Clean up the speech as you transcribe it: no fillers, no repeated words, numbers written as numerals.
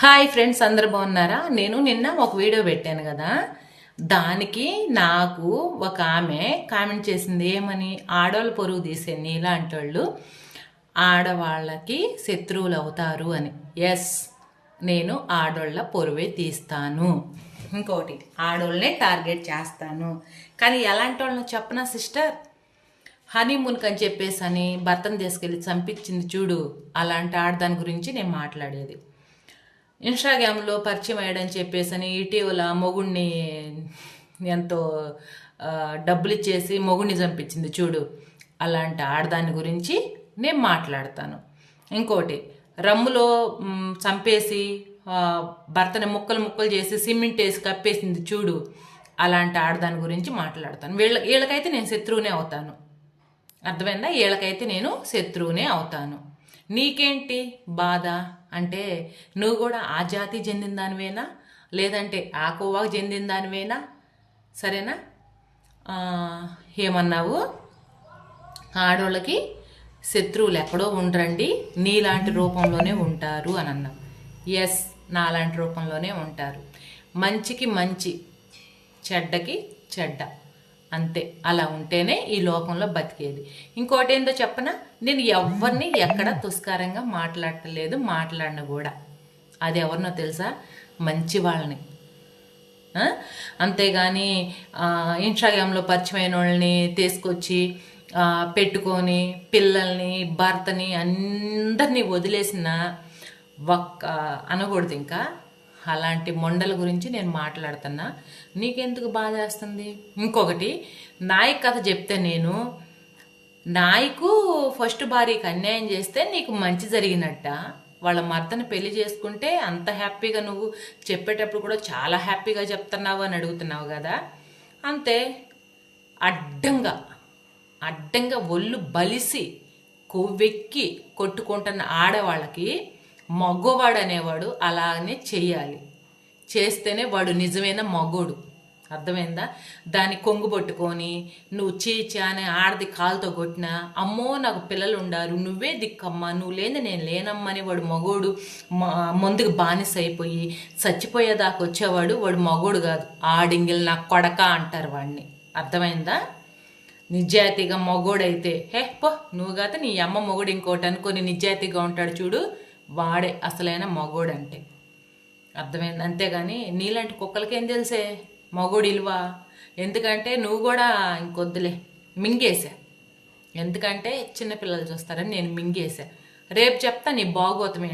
Hi friends, అందరు బాగున్నారా? నేను నిన్న ఒక వీడియో పెట్టాను కదా, దానికి నాకు ఒక ఆమె కామెంట్ చేసింది. ఏమని? ఆడవాళ్ళు పొరుగు తీసే నీలాంటి వాళ్ళు ఆడవాళ్ళకి శత్రువులు అవుతారు అని. ఎస్, నేను ఆడవాళ్ళ పొరువే తీస్తాను. ఇంకోటి, ఆడవాళ్ళనే టార్గెట్ చేస్తాను. కానీ ఎలాంటి వాళ్ళని చెప్పనా సిస్టర్? హనీమూన్కి అని చెప్పేసి అని భర్తను తీసుకెళ్ళి చంపించింది చూడు, అలాంటి ఆడదాని గురించి నేను మాట్లాడేది. ఇన్స్టాగ్రామ్లో పరిచయం అయ్యాడని చెప్పేసి అని ఇటీవల మొగుడిని ఎంతో డబ్బులు ఇచ్చేసి మొగుడిని చంపించింది చూడు, అలాంటి ఆడదాని గురించి నేను మాట్లాడతాను. ఇంకోటి, రమ్ములో చంపేసి భర్తని ముక్కలు ముక్కలు చేసి సిమెంట్ వేసి కప్పేసింది చూడు, అలాంటి ఆడదాని గురించి మాట్లాడతాను. వీళ్ళకైతే నేను శత్రువునే అవుతాను. అర్థమైందా? వీళ్ళకైతే నేను శత్రువునే అవుతాను. నీకేంటి బాధ అంటే, నువ్వు కూడా ఆ జాతి చెందిన దానివేనా, లేదంటే ఆ కోవాకు చెందిన దానివేనా? సరేనా? ఏమన్నావు? ఆడవాళ్ళకి శత్రువులు ఎక్కడో ఉండరండి, నీలాంటి రూపంలోనే ఉంటారు అని అన్నావు. ఎస్, నాలాంటి రూపంలోనే ఉంటారు. మంచికి మంచి, చెడ్డకి చెడ్డ, అంతే. అలా ఉంటేనే ఈ లోకంలో బతికేది. ఇంకోటి ఏందో చెప్పనా, నేను ఎవరిని ఎక్కడ తుస్కారంగా మాట్లాడలేదు, మాట్లాడిన కూడా. అది ఎవరినో తెలుసా? మంచి వాళ్ళని. అంతేగాని ఇన్స్టాగ్రామ్లో పరిచయమైన వాళ్ళని తీసుకొచ్చి పెట్టుకొని పిల్లల్ని భర్తని అందరినీ వదిలేసిన ఒక్క అనకూడదు ఇంకా. అలాంటి మొండల గురించి నేను మాట్లాడుతున్నా. నీకెందుకు బాధ వేస్తుంది? ఇంకొకటి, నాయక్ కథ చెప్తే, నేను నాయకు ఫస్ట్ భార్యకి అన్యాయం చేస్తే నీకు మంచి జరిగినట్ట, వాళ్ళ మర్తను పెళ్లి చేసుకుంటే అంత హ్యాపీగా నువ్వు చెప్పేటప్పుడు కూడా చాలా హ్యాపీగా చెప్తున్నావు అని అడుగుతున్నావు కదా. అంతే, అడ్డంగా ఒళ్ళు బలిసి కొవ్వెక్కి కొట్టుకుంటున్న ఆడవాళ్ళకి మగవాడు అనేవాడు అలానే చెయ్యాలి. చేస్తేనే వాడు నిజమైన మగోడు. అర్థమైందా? దాన్ని కొంగు పట్టుకొని నువ్వు చీచా అని ఆడది కాలుతో కొట్టినా, అమ్మో నాకు పిల్లలు ఉండారు, నువ్వే దిక్కమ్మా, నువ్వు లేని నేను లేనమ్మని వాడు మగోడు. ముందుకు బానిస అయిపోయి చచ్చిపోయేదాకా వచ్చేవాడు వాడు మగోడు కాదు. ఆడింగిల్ నా కొడక అంటారు వాడిని. అర్థమైందా? నిజాయితీగా మగోడైతే, పో నువ్వు కాదు నీ అమ్మ మొగుడు ఇంకోటి అనుకొని నిజాయితీగా ఉంటాడు చూడు, వాడే అసలైన మగోడు అంటే. అర్థమైంది? అంతేగాని నీలాంటి కుక్కలకి ఏం తెలిసే మగోడు ఇల్వా. ఎందుకంటే నువ్వు కూడా ఇంకొద్దులే, మింగేసా. ఎందుకంటే చిన్నపిల్లలు చూస్తారని నేను మింగేసా. రేపు చెప్తా నీ బాగోతమే.